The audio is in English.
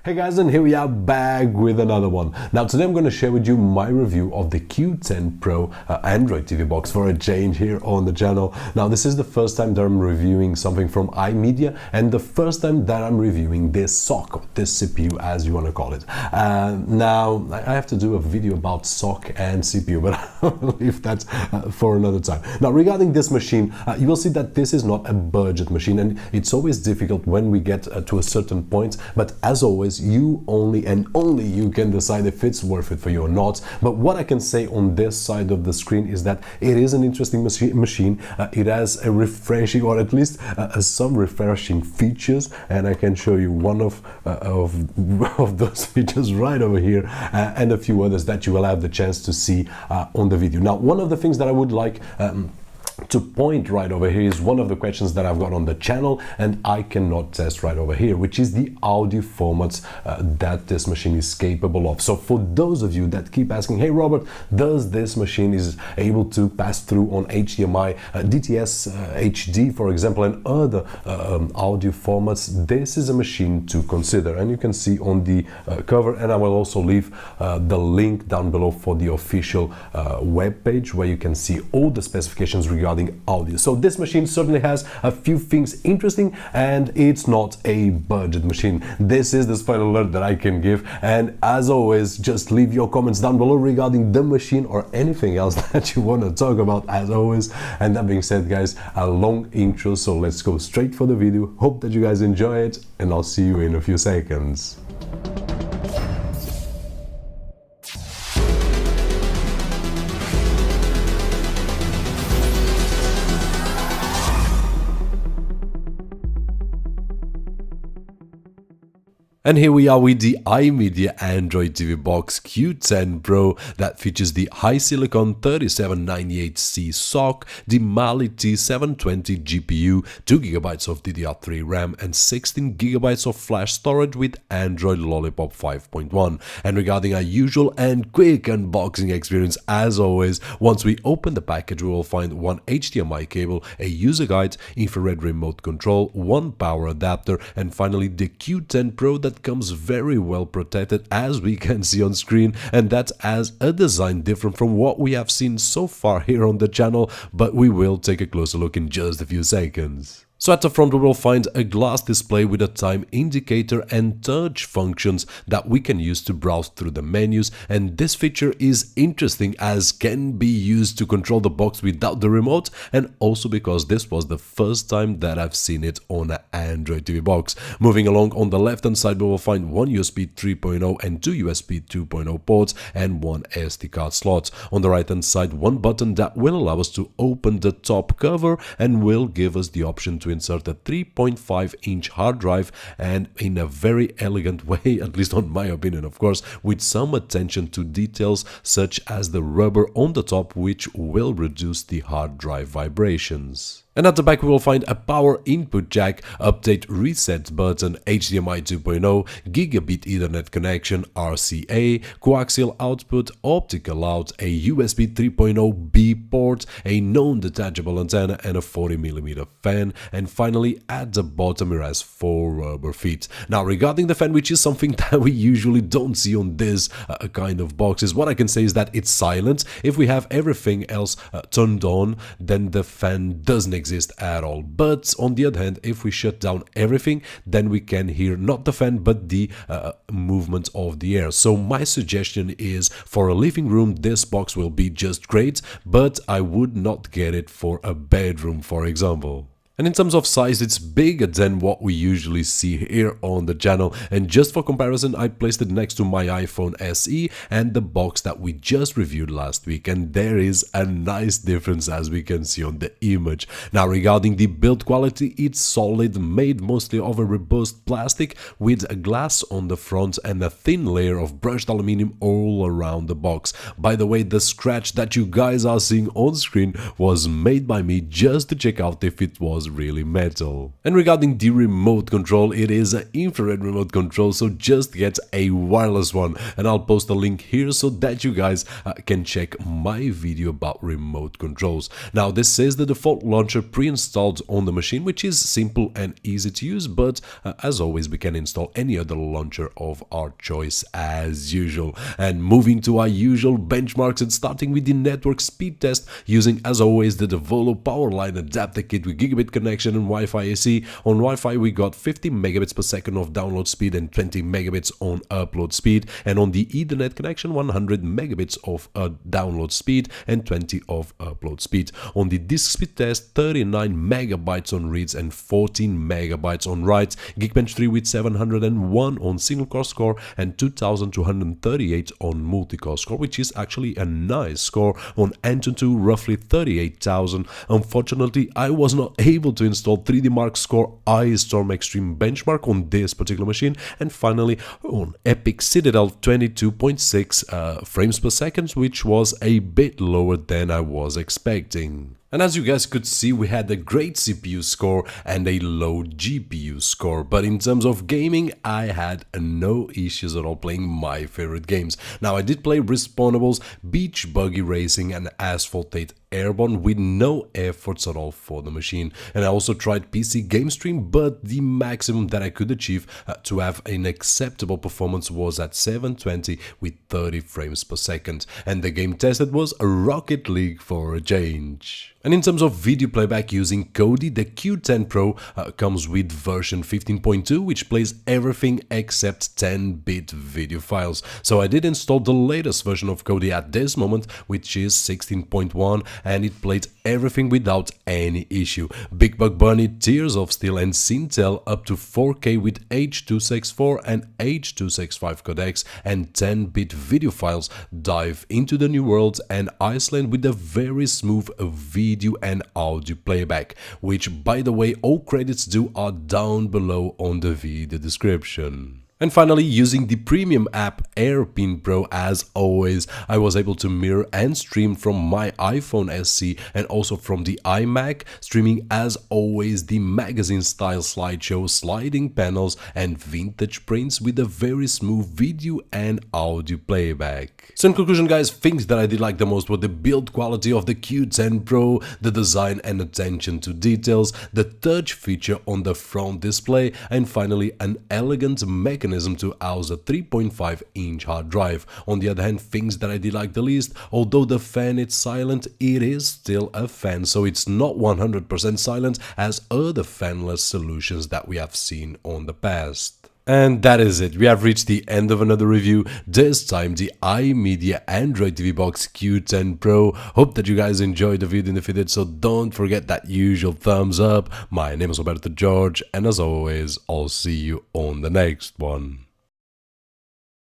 Hey guys, and here we are back with another one. Now today I'm going to share with you my review of the Q10 Pro Android TV box for a change here on the channel. Now this is the first time that I'm reviewing something from Himedia and the first time that I'm reviewing this SoC, this CPU as you want to call it. Now I have to do a video about SoC and CPU, but I'll leave that for another time. Now regarding this machine, you will see that this is not a budget machine, and it's always difficult when we get to a certain point, but as always you only you can decide if it's worth it for you or not. But what I can say on this side of the screen is that it is an interesting machine. It has a refreshing, or at least some refreshing features, and I can show you one of those features right over here, and a few others that you will have the chance to see on the video. Now one of the things that I would like to point right over here is one of the questions that I've got on the channel and I cannot test right over here, which is the audio formats that this machine is capable of. So for those of you that keep asking, hey Robert, does this machine is able to pass through on HDMI, DTS-HD for example, and other audio formats, this is a machine to consider, and you can see on the cover, and I will also leave the link down below for the official web page where you can see all the specifications regarding audio. So this machine certainly has a few things interesting, and it's not a budget machine. This is the spoiler alert that I can give, and as always just leave your comments down below regarding the machine or anything else that you want to talk about as always. And that being said guys, a long intro, so let's go straight for the video. Hope that you guys enjoy it, and I'll see you in a few seconds. And here we are with the Himedia Android TV box Q10 Pro that features the HiSilicon 3798C SoC, the Mali T720 GPU, 2GB of DDR3 RAM and 16GB of flash storage with Android Lollipop 5.1. And regarding our usual and quick unboxing experience, as always, once we open the package we will find one HDMI cable, a user guide, infrared remote control, one power adapter, and finally the Q10 Pro that comes very well protected as we can see on screen, and that has a design different from what we have seen so far here on the channel, but we will take a closer look in just a few seconds. So at the front we will find a glass display with a time indicator and touch functions that we can use to browse through the menus, and this feature is interesting as can be used to control the box without the remote, and also because this was the first time that I've seen it on an Android TV box. Moving along, on the left hand side we will find one USB 3.0 and two USB 2.0 ports and one SD card slot. On the right hand side, one button that will allow us to open the top cover and will give us the option to insert a 3.5-inch hard drive, and in a very elegant way, at least on my opinion of course, with some attention to details such as the rubber on the top, which will reduce the hard drive vibrations. And at the back we will find a power input jack, update reset button, HDMI 2.0, Gigabit Ethernet connection, RCA, coaxial output, optical out, a USB 3.0 B port, a non-detachable antenna and a 40mm fan, and finally at the bottom it has 4 rubber feet. Now regarding the fan, which is something that we usually don't see on this kind of boxes, what I can say is that it's silent. If we have everything else turned on, then the fan doesn't exist at all. But on the other hand, if we shut down everything, then we can hear not the fan but the movement of the air. So my suggestion is, for a living room this box will be just great, but I would not get it for a bedroom for example. And in terms of size, it's bigger than what we usually see here on the channel, and just for comparison I placed it next to my iPhone SE and the box that we just reviewed last week, and there is a nice difference as we can see on the image. Now regarding the build quality, it's solid, made mostly of a robust plastic with a glass on the front and a thin layer of brushed aluminum all around the box. By the way, the scratch that you guys are seeing on screen was made by me just to check out if it was was really metal. And regarding the remote control, it is an infrared remote control, so just get a wireless one, and I'll post a link here so that you guys can check my video about remote controls. Now this is the default launcher pre-installed on the machine, which is simple and easy to use, but as always we can install any other launcher of our choice as usual. And moving to our usual benchmarks and starting with the network speed test, using as always the Devolo power line adapter kit with gigabit connection and Wi-Fi AC. On Wi-Fi we got 50 megabits per second of download speed and 20 megabits on upload speed, and on the Ethernet connection 100 megabits of download speed and 20 of upload speed. On the disk speed test, 39 megabytes on reads and 14 megabytes on writes. Geekbench 3 with 701 on single core score and 2238 on multi-core score, which is actually a nice score. On Antutu roughly 38,000. Unfortunately, I was not able to install 3D Mark Score iStorm Extreme benchmark on this particular machine. And finally, on Epic Citadel 22.6 frames per second, which was a bit lower than I was expecting. And as you guys could see, we had a great CPU score and a low GPU score, but in terms of gaming, I had no issues at all playing my favorite games. Now, I did play Respawnables, Beach Buggy Racing and Asphalt 8 Airborne with no efforts at all for the machine. And I also tried PC Game Stream, but the maximum that I could achieve to have an acceptable performance was at 720 with 30 frames per second. And the game tested was Rocket League for a change. And in terms of video playback using Kodi, the Q10 Pro comes with version 15.2, which plays everything except 10-bit video files. So I did install the latest version of Kodi at this moment, which is 16.1, and it played everything without any issue. Big Bug Bunny, Tears of Steel and Sintel up to 4K with H.264 and H.265 codecs and 10-bit video files dive into the new world and Iceland with a very smooth video and audio playback, which by the way all credits due are down below on the video description. And finally, using the premium app AirPin Pro, as always, I was able to mirror and stream from my iPhone SE and also from the iMac, streaming as always the magazine style slideshow, sliding panels and vintage prints with a very smooth video and audio playback. So in conclusion guys, things that I did like the most were the build quality of the Q10 Pro, the design and attention to details, the touch feature on the front display, and finally an elegant mechanism to house a 3.5-inch hard drive. On the other hand, things that I did like the least, although the fan is silent, it is still a fan, so it's not 100% silent as other fanless solutions that we have seen on the past. And that is it, we have reached the end of another review, this time the Himedia Android TV Box Q10 Pro. Hope that you guys enjoyed the video, and if you did so, don't forget that usual thumbs up. My name is Roberto George, and as always, I'll see you on the next one.